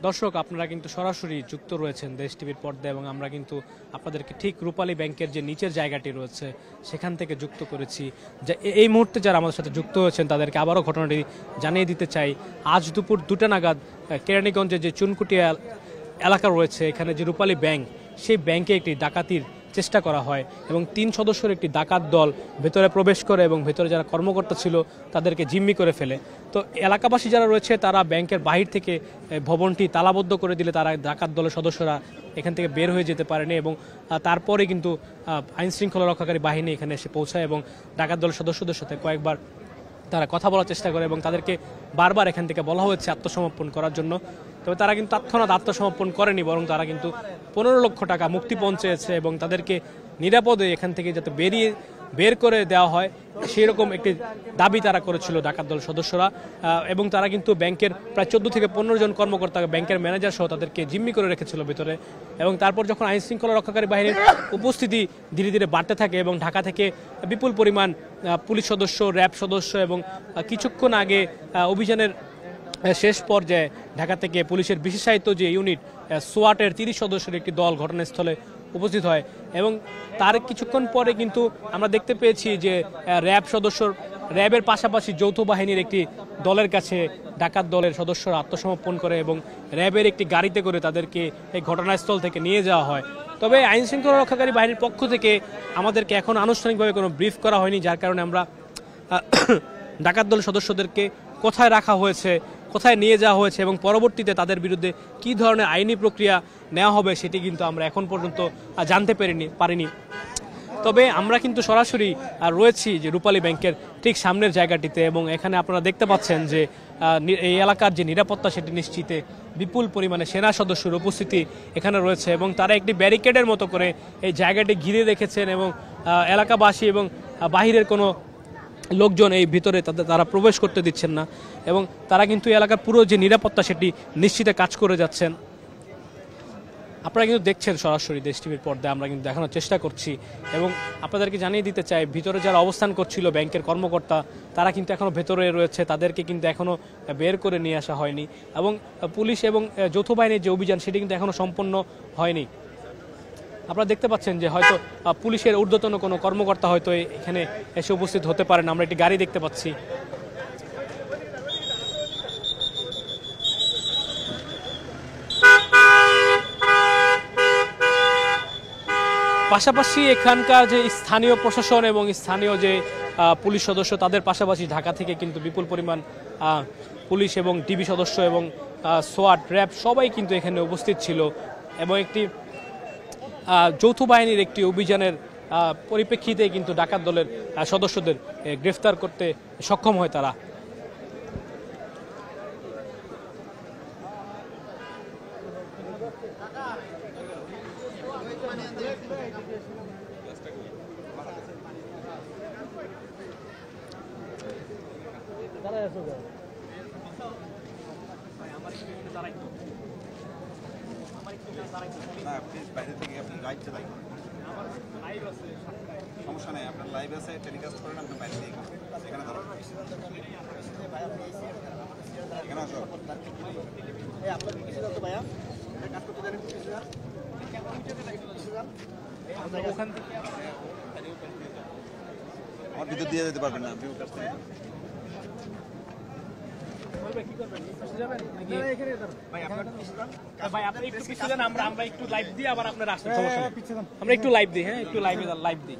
দর্শক আপনারা কিন্তু সরাসরি যুক্ত রয়েছেন দেশ টিভির পর্দায় এবং আমরা কিন্তু আপনাদেরকে ঠিক রূপালী ব্যাংকের যে নিচের জায়গাটি রয়েছে সেখান থেকে যুক্ত করেছি। যে এই মুহূর্তে যারা আমাদের সাথে যুক্ত হয়েছেন তাদেরকে আবারও ঘটনাটি জানিয়ে দিতে চাই। আজ দুপুর 2টা নাগাদ কেরানীগঞ্জে যে চুনকুটিয়া এলাকা রয়েছে এখানে যে রূপালী ব্যাংক, সেই ব্যাংকে একটি ডাকাতির চেষ্টা করা হয় এবং 3 সদস্যের একটি ডাকাত দল ভেতরে প্রবেশ করে এবং ভেতরে যারা কর্মকর্তা ছিল তাদেরকে জিম্মি করে ফেলে। তো এলাকাবাসী যারা রয়েছে তারা ব্যাংকের বাহির থেকে ভবনটি তালাবদ্ধ করে দিলে তারা ডাকাত দলের সদস্যরা এখান থেকে বের হয়ে যেতে পারেনি এবং তারপরে কিন্তু আইনশৃঙ্খলা রক্ষাকারী বাহিনী এখানে এসে পৌঁছায় এবং ডাকাত দলের সদস্যদের সাথে কয়েকবার তারা কথা বলার চেষ্টা করে এবং তাদেরকে বারবার এখান থেকে বলা হয়েছে আত্মসমর্পণ করার জন্য। তবে তারা কিন্তু তৎক্ষণাৎ আত্মসমর্পণ করেনি, বরং তারা কিন্তু 15 লক্ষ টাকা মুক্তিপণ চেয়েছে এবং তাদেরকে নিরাপদে এখান থেকে যাতে বের করে দেওয়া হয় সেই রকম একটি দাবি তারা করেছিল ডাকাত দলের সদস্যরা। এবং তারা কিন্তু ব্যাংকের প্রায় 14 থেকে 15 জন কর্মকর্তা, ব্যাংকের ম্যানেজার সহ তাদেরকে জিম্মি করে রেখেছিল ভিতরে। এবং তারপর যখন আইনশৃঙ্খলা রক্ষাকারী বাহিনীর উপস্থিতি ধীরে ধীরে বাড়তে থাকে এবং ঢাকা থেকে বিপুল পরিমাণ পুলিশ সদস্য, র্যাব সদস্য এবং কিছুক্ষণ আগে অভিযানের শেষ পর্যায়ে ঢাকা থেকে পুলিশের বিশেষায়িত যে ইউনিট সোয়াটের 30 সদস্যের একটি দল ঘটনাস্থলে উপস্থিত হয় এবং তার কিছুক্ষণ পরে কিন্তু আমরা দেখতে পেয়েছি যে র্যাবের পাশাপাশি যৌথ বাহিনীর একটি দলের কাছে ডাকাত দলের সদস্যরা আত্মসমর্পণ করে এবং র্যাবের একটি গাড়িতে করে তাদেরকে এই ঘটনাস্থল থেকে নিয়ে যাওয়া হয়। তবে আইনশৃঙ্খলা রক্ষাকারী বাহিনীর পক্ষ থেকে আমাদেরকে এখন আনুষ্ঠানিকভাবে কোনো ব্রিফ করা হয়নি, যার কারণে আমরা ডাকাত দলের সদস্যদেরকে কোথায় রাখা হয়েছে, কোথায় নিয়ে যাওয়া হয়েছে এবং পরবর্তীতে তাদের বিরুদ্ধে কী ধরনের আইনি প্রক্রিয়া নেওয়া হবে সেটি কিন্তু আমরা এখন পর্যন্ত জানতে পারিনি। তবে আমরা কিন্তু সরাসরি রয়েছি যে রূপালী ব্যাংকের ঠিক সামনের জায়গাটিতে এবং এখানে আপনারা দেখতে পাচ্ছেন যে এই এলাকার যে নিরাপত্তা সেটি নিশ্চিতে বিপুল পরিমাণে সেনা সদস্যের উপস্থিতি এখানে রয়েছে এবং তারা একটি ব্যারিকেডের মতো করে এই জায়গাটি ঘিরে রেখেছেন এবং এলাকাবাসী এবং বাহিরের কোনো লোকজন এই ভিতরে তারা প্রবেশ করতে দিচ্ছেন না এবং তারা কিন্তু এলাকার পুরো যে নিরাপত্তা সেটি নিশ্চিতে কাজ করে যাচ্ছেন। আপনারা কিন্তু দেখছেন সরাসরি দেশ টিভির পর্দায়, আমরা কিন্তু দেখানোর চেষ্টা করছি এবং আপনাদেরকে জানিয়ে দিতে চাই ভিতরে যারা অবস্থান করছিল ব্যাংকের কর্মকর্তা তারা কিন্তু এখনও ভেতরে রয়েছে, তাদেরকে কিন্তু এখনও বের করে নিয়ে আসা হয়নি এবং পুলিশ এবং যৌথ বাহিনীর যে অভিযান সেটি কিন্তু এখনও সম্পন্ন হয়নি। আপনারা দেখতে পাচ্ছেন যে হয়তো পুলিশের ঊর্ধ্বতন কোনো কর্মকর্তা হয়তো এখানে এসে উপস্থিত হতে পারেন। আমরা একটি গাড়ি দেখতে পাচ্ছি। পাশাপাশি এখানকার যে স্থানীয় প্রশাসন এবং স্থানীয় যে পুলিশ সদস্য তাদের পাশাপাশি ঢাকা থেকে কিন্তু বিপুল পরিমাণ পুলিশ এবং ডিবি সদস্য এবং সোয়াট, র্যাব সবাই কিন্তু এখানে উপস্থিত ছিল এবং একটি যৌথ বাহিনীর একটি অভিযানের পরিপ্রেক্ষিতে কিন্তু ডাকাত দলের সদস্যদের গ্রেফতার করতে সক্ষম হয় তারা। সমস্যা নেই, আপনার লাইভ আছে, টেলিকাস্ট করেন, আপনি বাইরে দিয়ে এখানে ধরো এখানে আসো। আমার ভিতর দিয়ে যেতে পারবেন না, আমরা একটু লাইভ দিই, আবার আপনারা আসতে আমরা একটু লাইভ দিই, হ্যাঁ একটু লাইভ দিই।